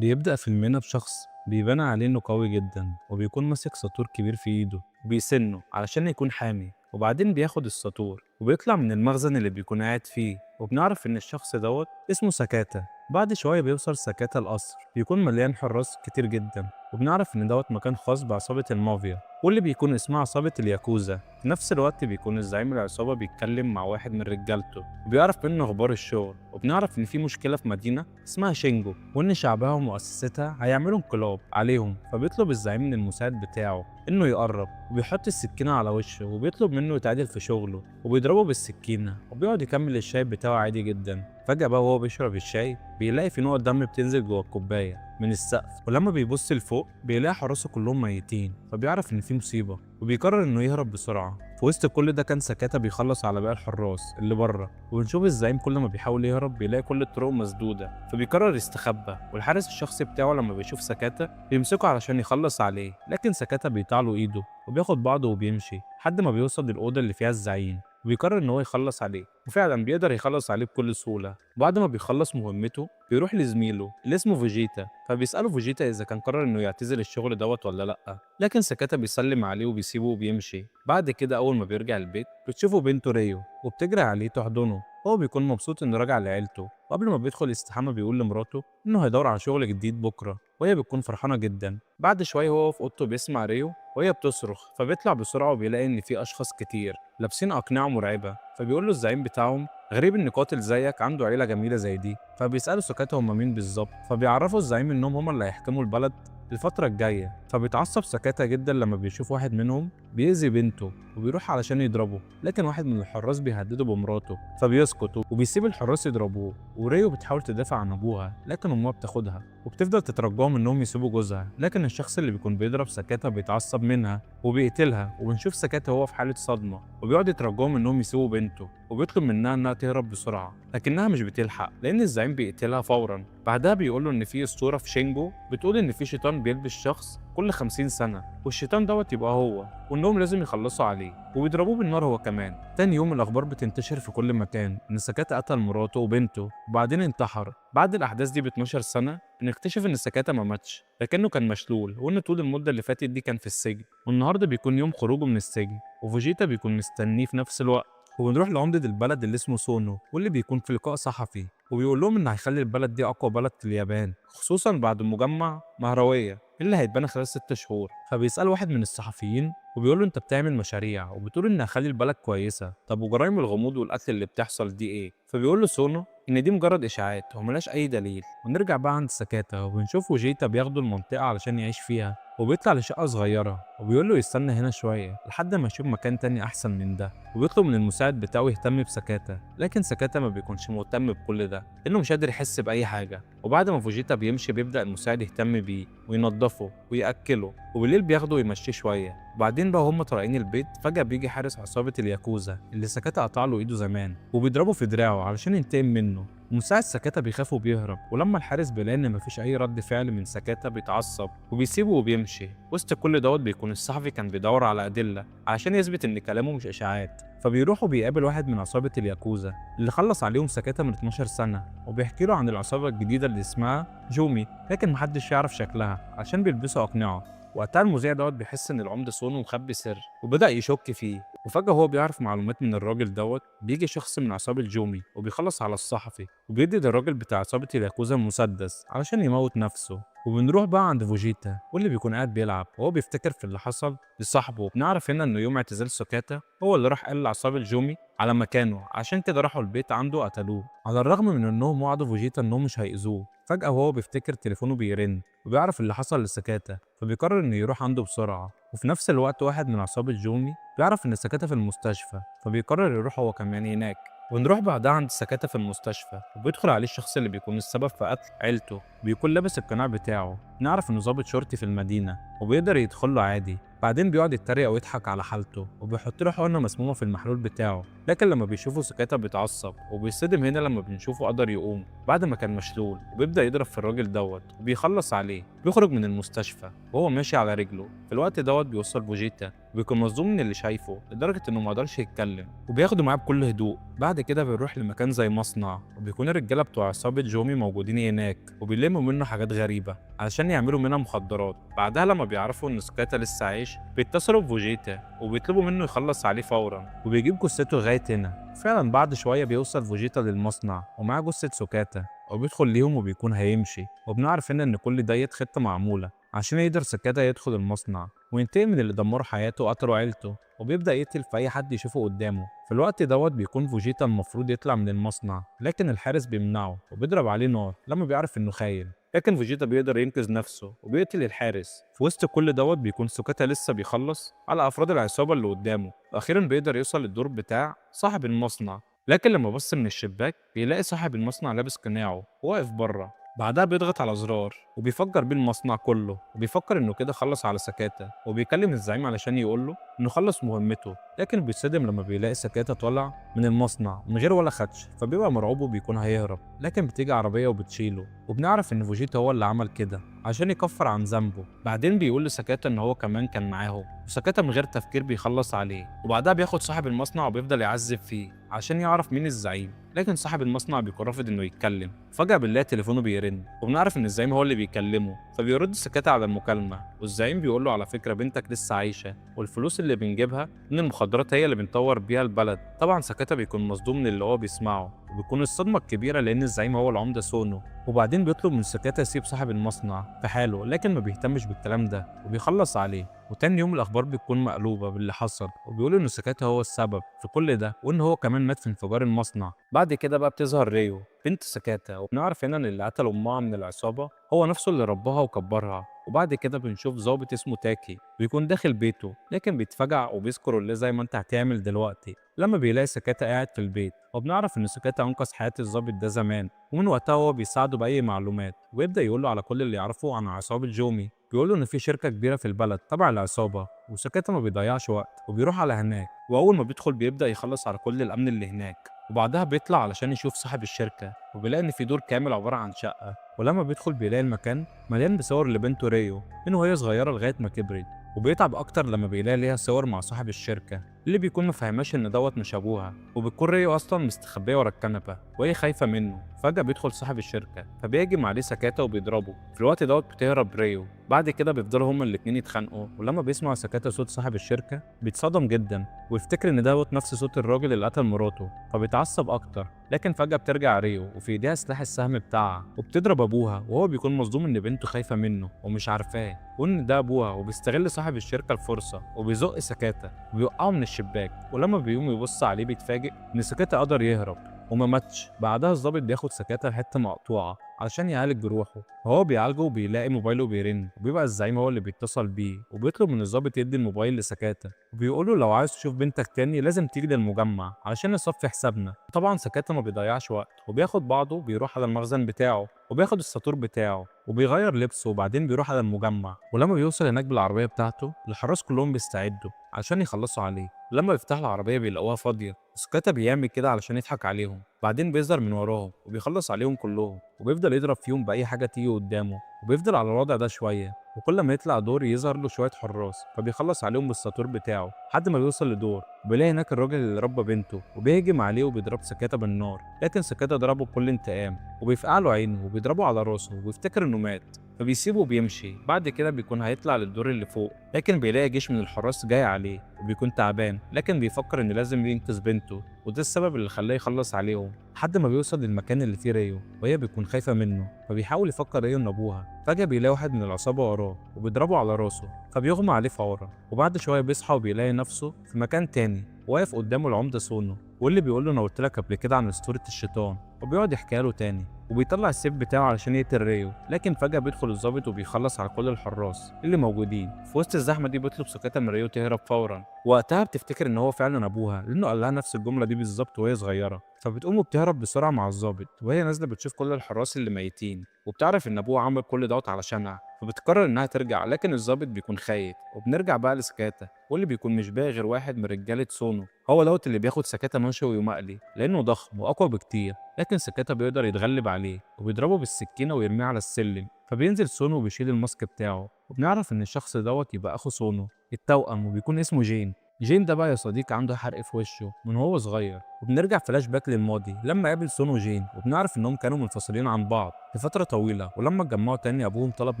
بيبدأ فيلمنا بشخص بيبان عليه إنه قوي جدا وبيكون ماسك ساطور كبير في إيده وبيسنه علشان يكون حامي، وبعدين بياخد الساطور وبيطلع من المخزن اللي بيكون قاعد فيه، وبنعرف إن الشخص دوت اسمه سكاتا. بعد شوية بيوصل سكاتا القصر بيكون مليان حراس كتير جدا، وبنعرف إن دوت مكان خاص بعصابة المافيا واللي بيكون اسمها عصابة الياكوزا. في نفس الوقت بيكون الزعيم العصابة بيتكلم مع واحد من رجالته وبيعرف منه أخبار الشغل، وبنعرف إن في مشكلة في مدينة اسمها شينجو وإن شعبها ومؤسستها هيعملوا انقلاب عليهم، فبيطلب الزعيم من المساعد بتاعه إنه يقرب وبيحط السكينة على وشه وبيطلب منه يتعادل في شغله وبيضربه بالسكينة وبيقعد يكمل الشاي بتاعه عادي جدا. فجأة بقى وهو بيشرب الشاي بيلاقي في نقط دم بتنزل جوه الكوباية من السقف، ولما بيبص لفوق بيلاقي حراسه كلهم ميتين، فبيعرف إن في مصيبة وبيقرر إنه يهرب بسرعة. في وسط كل ده كان سكاتا بيخلص على باقي الحراس اللي بره، وبنشوف الزعيم كل ما بيحاول يهرب بيلاقي كل الطرق مسدودة فبيقرر يستخبى، والحارس الشخصي بتاعه لما بيشوف سكاتا بيمسكه علشان يخلص عليه، لكن سكاتا بيقطع له ايده وبياخد بعضه وبيمشي لحد ما بيوصل للأوضة اللي فيها الزعيم، وبيقرر إن هو يخلص عليه، وفعلا بيقدر يخلص عليه بكل سهولة. بعد ما بيخلص مهمته بيروح لزميله اللي اسمه فيجيتا، فبيسأله فيجيتا إذا كان قرر إنه يعتزل الشغل دوت ولا لأ، لكن سكاتا بيسلم عليه وبيسيبه وبيمشي. بعد كده أول ما بيرجع البيت بتشوفه بنته ريو وبتجري عليه تحضنه، هو بيكون مبسوط إنه راجع لعيلته، وقبل ما بيدخل يستحمى بيقول لمراته إنه هيدور على شغل جديد بكرة، وهي بتكون فرحانة جدا. بعد شوية هو في أوضته بيسمع ريو وهي بتصرخ، فبيطلع بسرعة وبيلاقي إن في أشخاص كتير لابسين أقنعة مرعبة، فبيقول له الزعيم بتاعهم غريب إن قاتل زيك عنده عيلة جميلة زي دي، فبيسألوا سكاتا هما مين بالظبط، فبيعرفوا الزعيم إنهم هما اللي هيحكموا البلد الفترة الجاية. فبيتعصب سكاتا جدا لما بيشوف واحد منهم بيأذي بنته وبيروح علشان يضربه، لكن واحد من الحراس بيهدده بمراته فبيسكت وبيسيب الحراس يضربوه، وريو بتحاول تدافع عن ابوها لكن امها بتاخدها وبتفضل تترجاهم انهم يسيبوا جوزها، لكن الشخص اللي بيكون بيضرب سكاتا بيتعصب منها وبيقتلها، وبنشوف سكاتا هو في حالة صدمة وبيقعد يترجاهم انهم يسيبوا بنته وبيطلب منها انها تهرب بسرعة، لكنها مش بتلحق لان الزعيم بيقتلها فورا. بعدها بيقول له ان في اسطورة في شينجو بتقول ان في شيطان بيلبس شخص كل 50 سنة، والشيطان دوت يبقى هو، وانهم لازم يخلصوا عليه وبيضربوه بالنار هو كمان. تاني يوم الاخبار بتنتشر في كل مكان ان سكاتا قتل مراته وبنته وبعدين انتحر. بعد الاحداث دي ب 12 سنة بنكتشف ان سكاتا ما ماتش لكنه كان مشلول، وان طول المدة اللي فاتت دي كان في السجن، والنهارده بيكون يوم خروجه من السجن وفوجيتا بيكون مستنيه في نفس الوقت، وبنروح لعمدة البلد اللي اسمه سونو واللي بيكون في لقاء صحفي وبيقول لهم ان هيخلي البلد دي اقوى بلد في اليابان، خصوصا بعد مجمع مهروية اللي هيتبنى خلال 6 شهور. فبيسأل واحد من الصحفيين وبيقول له انت بتعمل مشاريع وبتقول ان هخلي البلد كويسة، طب وجرائم الغموض والقتل اللي بتحصل دي ايه؟ فبيقول له سونو ان دي مجرد اشاعات وملاش اي دليل. ونرجع بقى عند سكاتا وبنشوف وجيتا بياخدوا المنطقة علشان يعيش فيها، وبيطلع لشقة صغيرة وبيقول له يستنى هنا شوية لحد ما يشوف مكان تاني أحسن من ده، وبيطلب من المساعد بتاعه يهتم بسكاتا، لكن سكاتا ما بيكونش مهتم بكل ده لأنه مش قادر يحس بأي حاجة. وبعد ما فوجيتا بيمشي بيبدأ المساعد يهتم بيه وينضفه ويأكله، وبالليل بياخده ويمشيه شوية. وبعدين بقى هما طالعين البيت فجأة بيجي حارس عصابة الياكوزا اللي سكاتا قطع له إيده زمان وبيضربه في دراعه علشان ينتقم منه، ومساعد سكاتا بيخاف وبيهرب، ولما الحارس بيلاقي ان مفيش اي رد فعل من سكاتا بيتعصب وبيسيبه وبيمشي. وسط كل دوت بيكون الصحفي كان بيدور على ادله علشان يثبت ان كلامه مش اشاعات، فبيروح وبيقابل واحد من عصابه الياكوزا اللي خلص عليهم سكاتا من 12 سنه، وبيحكي له عن العصابه الجديده اللي اسمها جومي، لكن محدش يعرف شكلها عشان بيلبسوا اقنعه. وقتها المذيع دوت بيحس ان العمده سونو مخبي سر وبدأ يشك فيه، وفجأة هو بيعرف معلومات من الراجل دوت. بيجي شخص من عصابة جومي وبيخلص على الصحفي وبيدي للراجل بتاع عصابة الياكوزا مسدس علشان يموت نفسه. وبنروح بقى عند فوجيتا واللي بيكون قاعد بيلعب وهو بيفتكر في اللي حصل لصاحبه، وبنعرف هنا انه يوم اعتزال سكاتا هو اللي راح قال لعصابة جومي على مكانه، عشان كده راحوا البيت عنده قتلوه، على الرغم من انهم وعدوا فوجيتا انهم مش هيأذوه. فجأة وهو بيفتكر تليفونه بيرن وبيعرف اللي حصل لسكاتا، فبيقرر انه يروح عنده بسرعة. وفي نفس الوقت واحد من عصابة جومي بيعرف ان سكاتا في المستشفى، فبيقرر يروح هو كمان هناك. ونروح بعدها عند سكاتا في المستشفى وبيدخل عليه الشخص اللي بيكون السبب في قتل عيلته، بيكون لابس القناع بتاعه، نعرف انه ضابط شرطي في المدينة وبيقدر يدخل له عادي. بعدين بيقعد يتريق ويضحك على حالته وبيحط له حقنة مسمومة في المحلول بتاعه، لكن لما بيشوفه سكاتا بيتعصب وبيصدم هنا لما بنشوفه قدر يقوم بعد ما كان مشلول، وبيبدأ يضرب في الراجل دوت وبيخلص عليه. بيخرج من المستشفى وهو ماشي على رجله. في الوقت دوت بيوصل فوجيتا وبيكون مصدوم من اللي شايفه لدرجة إنه ما قدرش يتكلم، وبياخده معاه بكل هدوء. بعد كده بيروح لمكان زي مصنع، وبيكون الرجالة بتوع عصابة جومي موجودين هناك وبيلموا منه حاجات غريبة علشان يعملوا منها مخدرات. بعدها لما بيعرفوا إن سكاتا لسه عايش بيتصلوا بفوجيتا وبيطلبوا منه يخلص عليه فورا وبيجيب جثته لغاية هنا. فعلا بعد شوية بيوصل فوجيتا للمصنع ومعاه جثة سكاتا، وبيدخل ليهم وبيكون هيمشي، وبنعرف هنا إن كل ديت خطة معمولة عشان يقدر سكاتا يدخل المصنع وينتقم من اللي دمروا حياته وقتلوا عيلته، وبيبدأ يقتل في أي حد يشوفه قدامه. في الوقت دوت بيكون فوجيتا المفروض يطلع من المصنع، لكن الحارس بيمنعه وبيضرب عليه نار لما بيعرف إنه خاين. لكن فوجيتا بيقدر ينقذ نفسه وبيقتل الحارس. في وسط كل دوت بيكون سوكاتا لسه بيخلص على أفراد العصابة اللي قدامه، وأخيرا بيقدر يوصل للدور بتاع صاحب المصنع. لكن لما بص من الشباك بيلاقي صاحب المصنع لابس قناعه واقف بره. بعدها بيضغط على زرار وبيفجر بيه المصنع كله، وبيفكر انه كده خلص على سكاتا، وبيكلم الزعيم علشان يقوله انه خلص مهمته. لكن بيتصدم لما بيلاقي سكاتا طالع من المصنع من غير ولا خدش، فبيبقى مرعوب وبيكون هيهرب. لكن بتيجي عربية وبتشيله، وبنعرف ان فوجيتا هو اللي عمل كده عشان يكفر عن ذنبه. بعدين بيقول لسكاتا ان هو كمان كان معاهم، وسكاتا من غير تفكير بيخلص عليه. وبعدها بياخد صاحب المصنع وبيفضل يعذب فيه عشان يعرف مين الزعيم. لكن صاحب المصنع بيكون رافض انه يتكلم. فجأة بنلاقي تليفونه بيرن وبنعرف ان الزعيم هو اللي بيكلمه، فبيرد سكاتا على المكالمة، والزعيم بيقول له على فكرة بنتك لسه عايشة، والفلوس اللي بنجيبها من المخدرات هي اللي بنطور بيها البلد. طبعا سكاتا بيكون مصدوم من اللي هو بيسمعه، وبيكون الصدمة الكبيرة لأن الزعيم هو العمدة سونو. وبعدين بيطلب من سكاتا يسيب صاحب المصنع في حاله، لكن ما بيهتمش بالكلام ده وبيخلص عليه. وتاني يوم الأخبار بتكون مقلوبة باللي حصل، وبيقولوا إن سكاتا هو السبب في كل ده، وإن هو كمان مات في انفجار المصنع. بعد كده بقى بتظهر ريو بنت سكاتا، وبنعرف هنا إن اللي قتل أمها من العصابة هو نفسه اللي رباها وكبرها. وبعد كده بنشوف ظابط اسمه تاكي بيكون داخل بيته، لكن بيتفجع وبيذكر اللي زي ما انت هتعمل دلوقتي لما بيلاقي سكاتا قاعد في البيت. وبنعرف ان سكاتا انقذ حياة الظابط ده زمان، ومن وقتها هو بيساعده بأي معلومات، ويبدأ يقول له على كل اللي يعرفه عن عصابة جومي. بيقول له ان في شركة كبيرة في البلد تبع العصابة، وسكاتا ما بيضيعش وقت وبيروح على هناك. واول ما بيدخل بيبدأ يخلص على كل الامن اللي هناك، وبعدها بيطلع علشان يشوف صاحب الشركة، وبيلاقي ان في دور كامل عبارة عن شقة. ولما بيدخل بيلاقي المكان مليان بصور لبنته ريو من وهي صغيرة لغاية ما كبرت. وبيتعب أكتر لما بيلاقي ليها صور مع صاحب الشركة اللي بيكون مفهماش إن دوت مش أبوها، وبتكون ريو أصلا مستخبية ورا الكنبة وهي خايفة منه. فجأة بيدخل صاحب الشركة فبيهجم عليه سكاتا وبيضربه. في الوقت دوت بتهرب ريو. بعد كده بيفضلوا هما الاتنين يتخانقوا، ولما بيسمع سكاتا صوت صاحب الشركة بيتصدم جدا ويفتكر إن دوت نفس صوت الراجل اللي قتل مراته، فبيتعصب أكتر. لكن فجأة بترجع ريو وفي ايديها سلاح السهم بتاعها، وبتضرب ابوها، وهو بيكون مصدوم ان بنته خايفة منه ومش عارفاه وان ده ابوها. وبيستغل صاحب الشركة الفرصة وبيزق سكاتا وبيوقعه من الشباك. ولما بيقوم يبص عليه بيتفاجئ ان سكاتا قدر يهرب وما ماتش. بعدها الضابط بياخد سكاتا لحتة مقطوعة علشان يعالج جروحه، وهو بيعالجه وبيلاقي موبايله بيرن، وبيبقى الزعيم هو اللي بيتصل بيه وبيطلب من الضابط يدي الموبايل لسكاتا، وبيقوله لو عايز تشوف بنتك تاني لازم تيجي للمجمع علشان نصفي حسابنا. طبعا سكاتا ما بيضيعش وقت وبياخد بعضه وبيروح على المخزن بتاعه وبياخد الساطور بتاعه وبيغير لبسه، وبعدين بيروح على المجمع. ولما بيوصل هناك بالعربية بتاعته الحراس كلهم بيستعدوا علشان يخلصوا عليه. لما بيفتح العربية بيلاقوها فاضية، سكاتا بيعمل كده علشان يضحك عليهم. بعدين بيظهر من وراهم وبيخلص عليهم كلهم، وبيفضل يضرب فيهم بأي حاجة تيجي قدامه، وبيفضل على الوضع ده شوية. وكل ما يطلع دور يظهر له شوية حراس فبيخلص عليهم بالساطور بتاعه لحد ما بيوصل لدور وبيلاقي هناك الراجل اللي ربى بنته، وبيهجم عليه وبيضرب سكاتا بالنار. لكن سكاتا ضربه بكل انتقام وبيفقع له عينه وبيضربه على راسه وبيفتكر انه مات، فبيسيبه وبيمشي. بعد كده بيكون هيطلع للدور اللي فوق، لكن بيلاقي جيش من الحراس جاي عليه وبيكون تعبان، لكن بيفكر ان لازم ينقذ بنته، وده السبب اللي خلاه يخلص عليهم. لحد ما بيوصل للمكان اللي فيه ريو وهي بتكون خايفة منه، فبيحاول يفكر ريو ان ابوها. فجأة بيلاقي واحد من العصابة وراه وبيضربه على راسه، فبيغمى عليه فورا. وبعد شوية بيصحى وبيلاقي نفسه في مكان تاني واقف قدامه العمدة سونو، واللي بيقول له انا قلت لك قبل كده عن اسطورة الشيطان، وبيقعد يحكي له تاني. وبيطلع السيف بتاعه علشان يقتل ريو، لكن فجأة بيدخل الضابط وبيخلص على كل الحراس اللي موجودين. في وسط الزحمة دي بيطلب سكاتا من ريو تهرب فورا. وقتها بتفتكر ان هو فعلا ابوها لانه قال لها نفس الجملة دي بالظبط وهي صغيرة، فبتقوم وبتهرب بسرعة مع الضابط. وهي نازلة بتشوف كل الحراس اللي ميتين وبتعرف ان ابوها عمل كل دوت علشانها، فبتقرر انها ترجع. لكن الضابط بيكون خايف. وبنرجع بقى لسكاتا، واللي بيكون مش باقي غير واحد من رجالة سونو، هو دوت اللي بياخد سكاتا مشوي ومقلي لانه ضخم واقوى بكتير. لكن سكاتا بيقدر يتغلب عليه عليه وبيضربه بالسكينة ويرميه على السلم، فبينزل سونو وبيشيل الماسك بتاعه، وبنعرف إن الشخص دوت يبقى أخو سونو التوأم، وبيكون اسمه جين. جين ده بقى يا صديقي عنده حرق في وشه من وهو صغير، وبنرجع فلاش باك للماضي لما قابل سون وجين، وبنعرف انهم كانوا منفصلين عن بعض لفترة طويلة، ولما اتجمعوا تاني ابوهم طلب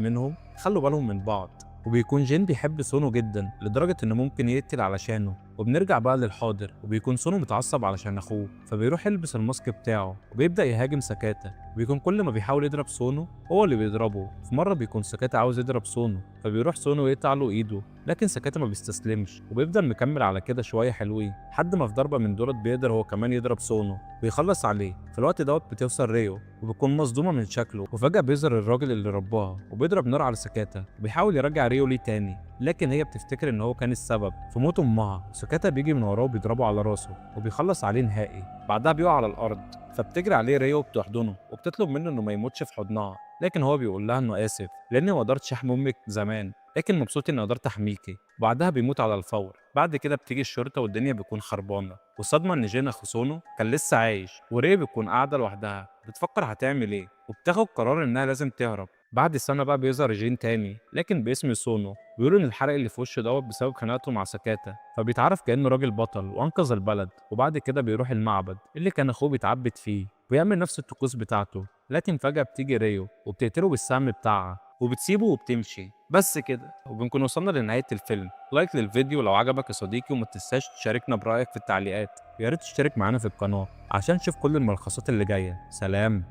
منهم يخلوا بالهم من بعض. وبيكون جين بيحب سونو جدا لدرجة انه ممكن يقتل علشانه. وبنرجع بقى للحاضر، وبيكون سونو متعصب علشان اخوه، فبيروح يلبس الماسك بتاعه وبيبدأ يهاجم سكاتا. وبيكون كل ما بيحاول يضرب سونو هو اللي بيضربه. في مرة بيكون سكاتا عاوز يضرب سونو، فبيروح سونو يقطع له ايده، لكن سكاتا ما بيستسلمش وبيفضل مكمل على كده شويه حلوين لحد ما في ضربه من دولت بيقدر هو كمان يضرب سونو ويخلص عليه. في الوقت دوت بتوصل ريو وبتكون مصدومه من شكله، وفجاه بيظهر الراجل اللي رباها وبيضرب نار على سكاتا وبيحاول يرجع ريو ليه تاني، لكن هي بتفتكر ان هو كان السبب في موت امها. وسكاتا بيجي من وراه وبيضربه على راسه وبيخلص عليه نهائي. بعدها بيقع على الارض، فبتجري عليه ريو وبتحضنه وبتطلب منه انه ما يموتش في حضنها، لكن هو بيقول لها انه اسف لاني ما قدرتش احمي امك زمان، لكن مبسوط اني قدرت احميكي. وبعدها بيموت على الفور. بعد كده بتيجي الشرطه والدنيا بتكون خربانه، والصدمه ان جين اخو سونو كان لسه عايش، وري بتكون قاعده لوحدها بتفكر هتعمل ايه، وبتاخد قرار انها لازم تهرب. بعد سنه بقى بيظهر جين تاني لكن باسم سونو، بيقولوا ان الحرق اللي في وشه دوت بسبب خناقته مع سكاتا، فبيتعرف كانه راجل بطل وانقذ البلد. وبعد كده بيروح المعبد اللي كان اخوه بيتعبد فيه ويعمل نفس الطقوس بتاعته، لكن فجاه بتيجي ريو وبتقتله بالسهم بتاعها وبتسيبه وبتمشي. بس كده وبنكون وصلنا لنهاية الفيلم. لايك للفيديو لو عجبك يا صديقي، وما تنساش تشاركنا برأيك في التعليقات، ويا ريت تشترك معانا في القناة عشان تشوف كل الملخصات اللي جاية. سلام.